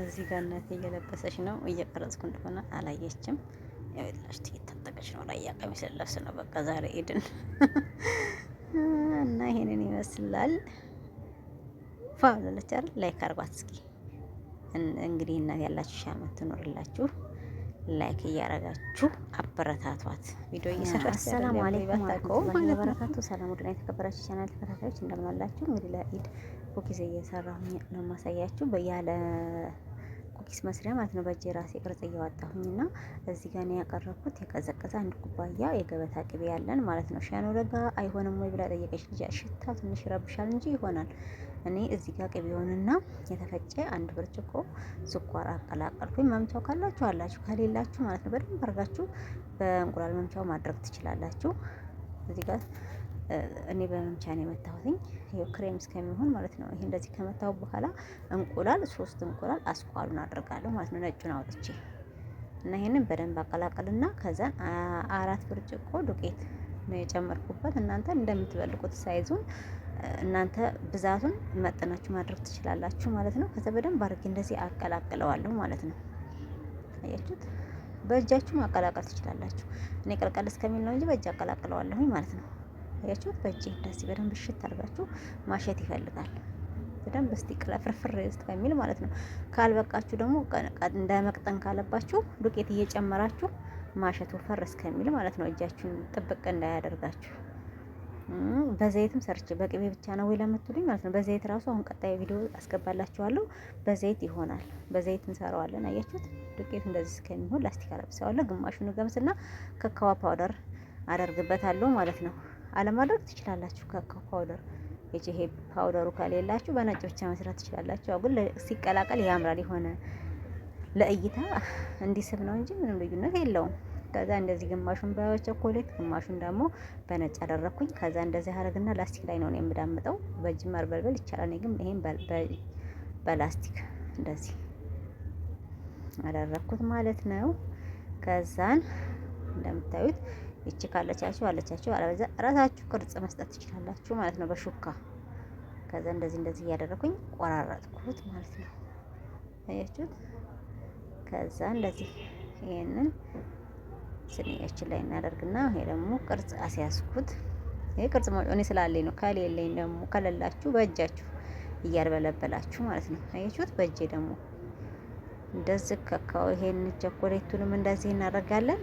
እዚህ ጋር እናቴ እየለበሰች ነው። እየቀረጽኩ እንደሆነ አላየችም። ያው የላሽት እየታጠቀች ነው። ራያ ቀሚስ ለብስ ነው። በቃ ዛሬ ኢድን እና ይሄንን ይመስላል። ፋ ብላለች አይደል? ላይክ አርጓት እስኪ። እንግዲህ እናት ያላችሁ ሺህ ዓመት ትኖርላችሁ። ላይክ እያረጋችሁ አበረታቷት። ቪዲዮ እየሰራች ሰላም አለይኩም ወራህመቱላሂ ወበረካቱ። ሰላም ወድና የተከበራችሁ ቻናል ተከታታዮች እንደምን አላችሁ? እንግዲህ ለኢድ ኩኪስ እየሰራሁኝ ነው ማሳያችሁ ያለ ኩኪስ መስሪያ ማለት ነው። በእጄ ራሴ ቅርጽ እያወጣሁኝና እዚህ ጋር ነው ያቀረብኩት። የቀዘቀዘ አንድ ኩባያ የገበታ ቅቤ ያለን ማለት ነው። ሻኖ ለጋ አይሆንም ወይ ብላ ጠየቀች ልጅ። ሽታ ትንሽ ይረብሻል እንጂ ይሆናል። እኔ እዚህ ጋር ቅቤውንና የተፈጨ አንድ ብርጭቆ ስኳር አቀላቀልኩኝ። መምቻው ካላችሁ አላችሁ፣ ከሌላችሁ ማለት ነው በደንብ አድርጋችሁ በእንቁላል መምቻው ማድረግ ትችላላችሁ። እዚህ ጋር እኔ በመምቻ ነው የመታሁትኝ። ይሄው ክሬም እስከሚሆን ማለት ነው። ይሄ እንደዚህ ከመታሁ በኋላ እንቁላል 3 እንቁላል አስኳሉን አድርጋለሁ ማለት ነው፣ ነጩን አውጥቼ እና ይሄንን በደንብ አቀላቀልና ከዛን 4 ብርጭቆ ዱቄት ነው የጨመርኩበት። እናንተ እንደምትበልቁት ሳይዙን እናንተ ብዛቱን መጠናችሁ ማድረግ ትችላላችሁ ማለት ነው። ከዛ በደንብ አድርጌ እንደዚህ አቀላቅለዋለሁ ማለት ነው። አያችሁት? በእጃችሁ ማቀላቀል ትችላላችሁ። እኔ ቀልቀል እስከሚል ነው እንጂ በእጅ አቀላቅለዋለሁኝ ማለት ነው። አያችሁት? በእጅ እንደዚህ በደንብ እሽት አድርጋችሁ ማሸት ይፈልጋል። በደንብ እስቲ ፍርፍር እስከሚል ማለት ነው። ካልበቃችሁ ደግሞ እንደ መቅጠን ካለባችሁ ዱቄት እየጨመራችሁ ማሸት ወፈር እስከሚል ማለት ነው። እጃችሁን ጥብቅ እንዳያደርጋችሁ። በዘይትም ሰርች በቅቤ ብቻ ነው ወይ ለምትሉኝ ማለት ነው። በዘይት ራሱ አሁን ቀጣይ ቪዲዮ አስገባላችኋለሁ። በዘይት ይሆናል። በዘይት እንሰራዋለን። አያችሁት? ዱቄቱ እንደዚህ እስከሚሆን ላስቲክ አለብሰዋለሁ። ግማሹን ገምስና ከካዋ ፓውደር አደርግበታለሁ ማለት ነው። አለማድረግ ትችላላችሁ። ከካዋ ፓውደር ይሄ ፓውደሩ ከሌላችሁ በነጭ ብቻ መስራት ትችላላችሁ። አሁን ሲቀላቀል ያምራል። የሆነ ለእይታ እንዲስብ ነው እንጂ ምንም ልዩነት የለውም። ከዛ እንደዚህ ግማሹን በቸኮሌት ግማሹን ደግሞ በነጭ አደረኩኝ። ከዛ እንደዚህ አደረግና ላስቲክ ላይ ነው የምዳምጠው። በእጅ ማርበልበል ይቻላል። እኔ ግን ይሄን በላስቲክ እንደዚህ አደረኩት ማለት ነው። ከዛን እንደምታዩት ይቺ ካለቻችሁ አለቻችሁ፣ አለበዛ ራሳችሁ ቅርጽ መስጠት ትችላላችሁ ማለት ነው በሹካ። ከዛ እንደዚህ እያደረኩኝ ቆራረጥኩት ማለት ነው። አያችሁት? ከዛ እንደዚህ ይሄንን ስኒያችን ላይ እናደርግና ይሄ ደግሞ ቅርጽ አስያዝኩት። ይሄ ቅርጽ እኔ ስላለኝ ነው። ከሌለኝ ደግሞ ከሌላችሁ በእጃችሁ እያርበለበላችሁ ማለት ነው። አያችሁት? በእጄ ደግሞ እንደዚህ ከካው ይሄን ቸኮሌቱንም እንደዚህ እናደርጋለን።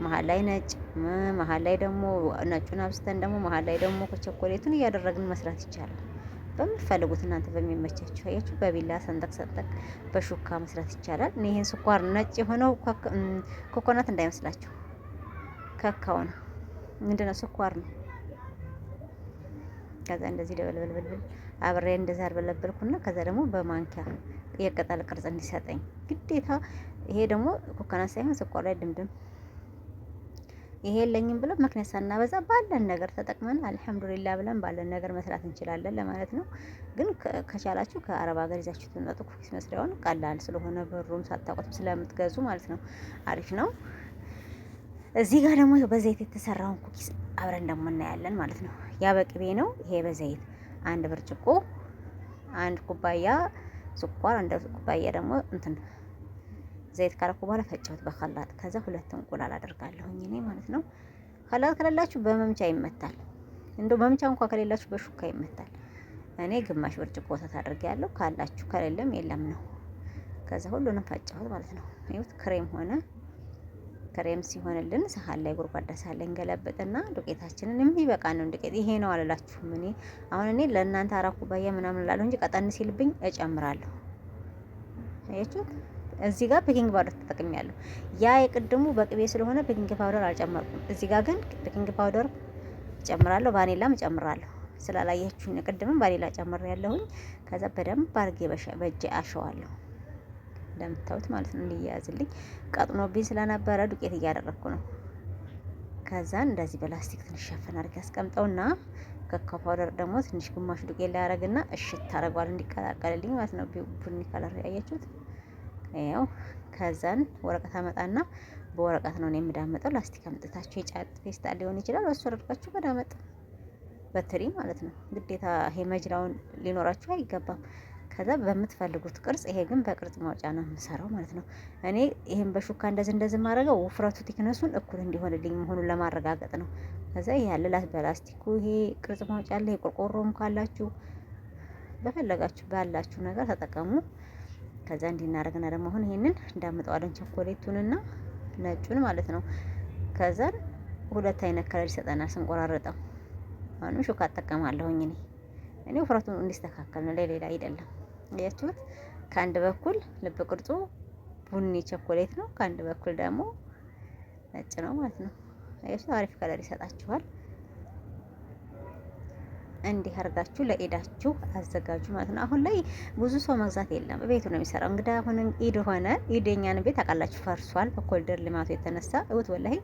መሀል ላይ ነጭ፣ መሀል ላይ ደግሞ ነጩን አብስተን ደግሞ መሀል ላይ ደግሞ ቸኮሌቱን እያደረግን መስራት ይቻላል። በምትፈልጉት እናንተ በሚመቻችሁ። አያችሁ? በቢላ ሰንጠቅ በሹካ መስራት ይቻላል። እኔ ይሄን ስኳር ነጭ የሆነው ኮኮናት እንዳይመስላችሁ ካካው ነው። ምንድነው? ስኳር ነው። ከዛ እንደዚህ ደበልበልበል አብሬ እንደዚህ አርበለበልኩና ከዛ ደግሞ በማንኪያ የቅጠል ቅርጽ እንዲሰጠኝ ግዴታ። ይሄ ደግሞ ኮኮናት ሳይሆን ስኳር ላይ ድምድም ይሄ የለኝም ብለን ምክንያት ሳናበዛ ባለን ነገር ተጠቅመን አልሐምዱሊላህ ብለን ባለን ነገር መስራት እንችላለን ለማለት ነው። ግን ከቻላችሁ ከአረብ ሀገር ይዛችሁ ትመጡ ኩኪስ መስሪያውን ቀላል ስለሆነ ብሩም ሳታውቁትም ስለምትገዙ ማለት ነው አሪፍ ነው። እዚህ ጋር ደግሞ በዘይት የተሰራውን ኩኪስ አብረን ደግሞ እናያለን ማለት ነው። ያ በቅቤ ነው። ይሄ በዘይት አንድ ብርጭቆ፣ አንድ ኩባያ ስኳር፣ አንድ ኩባያ ደግሞ እንትን ዘይት ካረኩ በኋላ ፈጨሁት በከላጥ። ከዛ 2 እንቁላል አደርጋለሁኝ እኔ ማለት ነው። ከላጥ ከሌላችሁ በመምቻ ይመታል። እንደው መምቻ እንኳን ከሌላችሁ በሹካ ይመታል። እኔ ግማሽ ብርጭቆ ወተት አድርጌያለሁ። ካላችሁ ከሌለም የለም ነው። ከዛ ሁሉንም ፈጨሁት ማለት ነው። ይኸውት ክሬም ሆነ። ክሬም ሲሆንልን ሰሃን ላይ ጎድጓዳ ሰሃን ላይ እንገለብጥና ዱቄታችንን የሚበቃን ነው ዱቄት። ይሄ ነው አላላችሁም። እኔ ለእናንተ 4 ኩባያ ምናምን እላለሁ እንጂ ቀጠን ሲልብኝ እጨምራለሁ። አያችሁት? እዚህ ጋር ቤኪንግ ፓውደር ተጠቅሜያለሁ። ያ የቅድሙ በቅቤ ስለሆነ ቤኪንግ ፓውደር አልጨመርኩም። እዚህ ጋር ግን ቤኪንግ ፓውደር እጨምራለሁ፣ ቫኒላም እጨምራለሁ። ስላላያችሁኝ ቅድምም ቫኒላ ጨምሬያለሁኝ። ከዛ በደንብ አድርጌ በእጄ አሸዋለሁ እንደምታዩት ማለት ነው። እንዲያያዝልኝ ቀጥኖብኝ ስለነበረ ዱቄት እያደረኩ ነው። ከዛ እንደዚህ በላስቲክ ትንሽ ሸፈን አድርጌ አስቀምጠውና ከካው ፓውደር ደግሞ ትንሽ ግማሽ ዱቄት ላይ አደርግና እሽት ታደርገዋል እንዲቀላቀልልኝ ማለት ነው። ቡኒ ከለር ያያችሁት ያው። ከዛን ወረቀት አመጣና በወረቀት ነው የምዳመጠው። ላስቲክ አምጥታችሁ የጫት ፌስታል ሊሆን ይችላል። ወስዶ አድርጋችሁ በዳመጥ በትሪ ማለት ነው። ግዴታ ይሄ መጅራውን ሊኖራችሁ አይገባም። ከዛ በምትፈልጉት ቅርጽ። ይሄ ግን በቅርጽ ማውጫ ነው የምሰራው ማለት ነው። እኔ ይሄን በሹካ እንደዚህ ማድረገው ውፍረቱ ቲክነሱን እኩል እንዲሆንልኝ መሆኑን ለማረጋገጥ ነው። ከዛ ያለ በላስቲኩ ይሄ ቅርጽ ማውጫ አለ። የቆርቆሮም ካላችሁ በፈለጋችሁ ባላችሁ ነገር ተጠቀሙ። ከዛ እንዲናረግና ደግሞ አሁን ይሄንን እንዳመጣዋለን ቸኮሌቱንና ነጩን ማለት ነው። ከዛ ሁለት አይነት ከለር ይሰጠናል ስንቆራረጠው። አሁንም ሹካ አጠቀማለሁኝ እኔ ውፍረቱን እንዲስተካከል ነው፣ ለሌላ አይደለም። አያችሁት? ከአንድ በኩል ልብ ቅርጹ ቡኒ ቸኮሌት ነው፣ ከአንድ በኩል ደግሞ ነጭ ነው ማለት ነው። አያችሁ? አሪፍ ከለር ይሰጣችኋል። እንዲህ አርጋችሁ ለኢዳችሁ አዘጋጁ ማለት ነው። አሁን ላይ ብዙ ሰው መግዛት የለም፣ ቤቱ ነው የሚሰራው። እንግዲህ አሁን ኢድ ሆነ። ኢድኛን ቤት አቃላችሁ ፈርሷል፣ በኮልደር ልማቱ የተነሳ እውት ወላሂ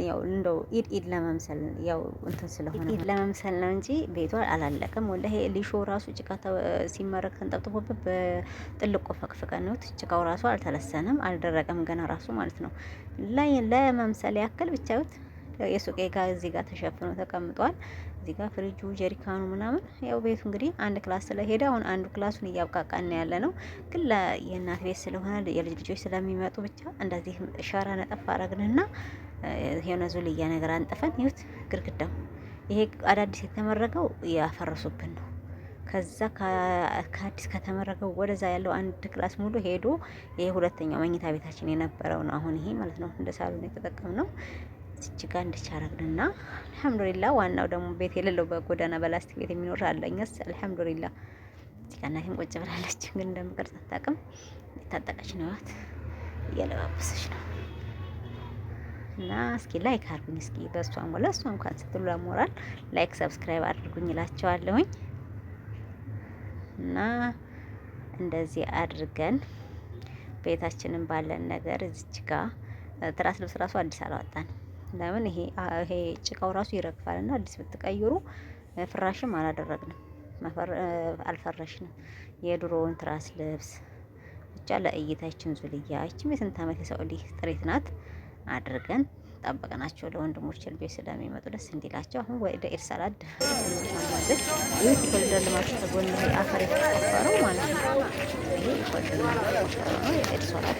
ያው እንደው ኢድ ለመምሰል ያው እንትን ስለሆነ ኢድ ለመምሰል ነው እንጂ ቤቱ አላለቀም። ወላሂ ሊሾ ራሱ ጭቃ ሲመረቅ ተንጠብጥቦበት በጥልቆ ፈቅፍቀን ነው። ጭቃው ራሱ አልተለሰነም፣ አልደረቀም ገና ራሱ ማለት ነው። ላይ ለመምሰል ያክል ብቻውት የሱቄ ጋር እዚህ ጋር ተሸፍኖ ተቀምጧል። እዚህ ጋር ፍሪጁ ጀሪካኑ ምናምን ያው ቤቱ እንግዲህ አንድ ክላስ ስለሄደ አሁን አንዱ ክላሱን እያብቃቃን ያለ ነው። ግን የእናት ቤት ስለሆነ የልጅ ልጆች ስለሚመጡ ብቻ እንደዚህ ሸራ ነጠፍ አረግንና የሆነ ዙልያ ነገር አንጥፈን ይሁት ግርግዳው ይሄ አዳዲስ የተመረገው ያፈረሱብን ነው። ከዛ ከአዲስ ከተመረገው ወደዛ ያለው አንድ ክላስ ሙሉ ሄዶ ይሄ ሁለተኛው መኝታ ቤታችን የነበረው ነው። አሁን ይሄ ማለት ነው እንደ ሳሎን የተጠቀምነው እዚህ ጋር እንድቻረግንና አልሐምዱሊላህ። ዋናው ደግሞ ቤት የሌለው በጎዳና በላስቲክ ቤት የሚኖር አለኝስ አልሐምዱሊላህ። እዚህ ጋር እናቴም ቁጭ ብላለች፣ ግን እንደምቀርጽ አታውቅም። የታጠቀች ነው ያት እየለባበሰች ነው። እና እስኪ ላይክ አድርጉኝ እስኪ በእሷም ወላ እሷ እንኳን ስትሉ ለሞራል ላይክ ሰብስክራይብ አድርጉኝ እላቸዋለሁኝ። እና እንደዚህ አድርገን ቤታችንን ባለን ነገር እዚች ጋር ትራስ ልብስ ራሱ አዲስ አላወጣን። ለምን ይሄ ጭቃው ራሱ ይረግፋልና አዲስ ብትቀይሩ ፍራሽም አላደረግንም፣ አልፈረሽንም። የድሮውን ትራስ ልብስ ብቻ ለእይታችን ዙልያ ይችም የስንት ዓመት የሳኡዲ ጥሬት ናት አድርገን ጠበቅናቸው። ለወንድሞች ልጆች ስለሚመጡ ደስ እንዲላቸው አሁን ወደ ኢድ ሰላድ ማለት ይህ ኮልደር ልማት ተጎን አፈር የተቆፈረው ማለት ነው። ይህ ኮልደር ልማት የተቆፈረው ነው። የኢድ ሰላድ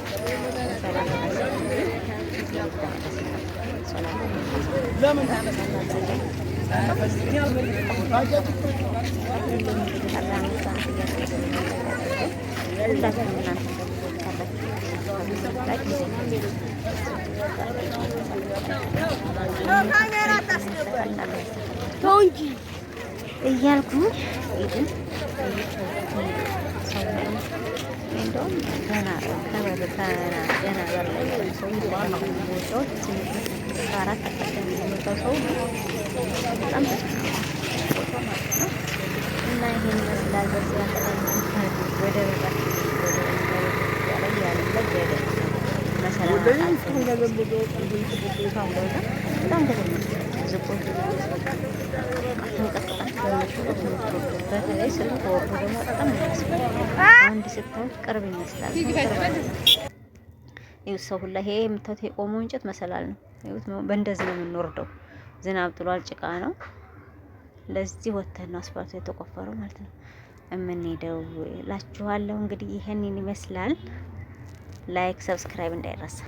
እያልኩ ኢድን እንደውም ገና ሰው በጣም እና ይሄን ይመስላል። በዚህ ወደ በተለይ ስልክ ወርዶ ደግሞ በጣም አንድ ስታዩት ቅርብ ይመስላል። ይኸው ሰው ሁላ ይሄ የምታዩት የቆመው እንጨት መሰላል ነው። ይኸውት በእንደዚህ ነው የምንወርደው። ዝናብ ጥሏል፣ ጭቃ ነው። ለዚህ ወተን ነው አስፋልቱ የተቆፈረው ማለት ነው የምንሄደው እላችኋለሁ። እንግዲህ ይሄንን ይመስላል። ላይክ ሰብስክራይብ እንዳይረሳ።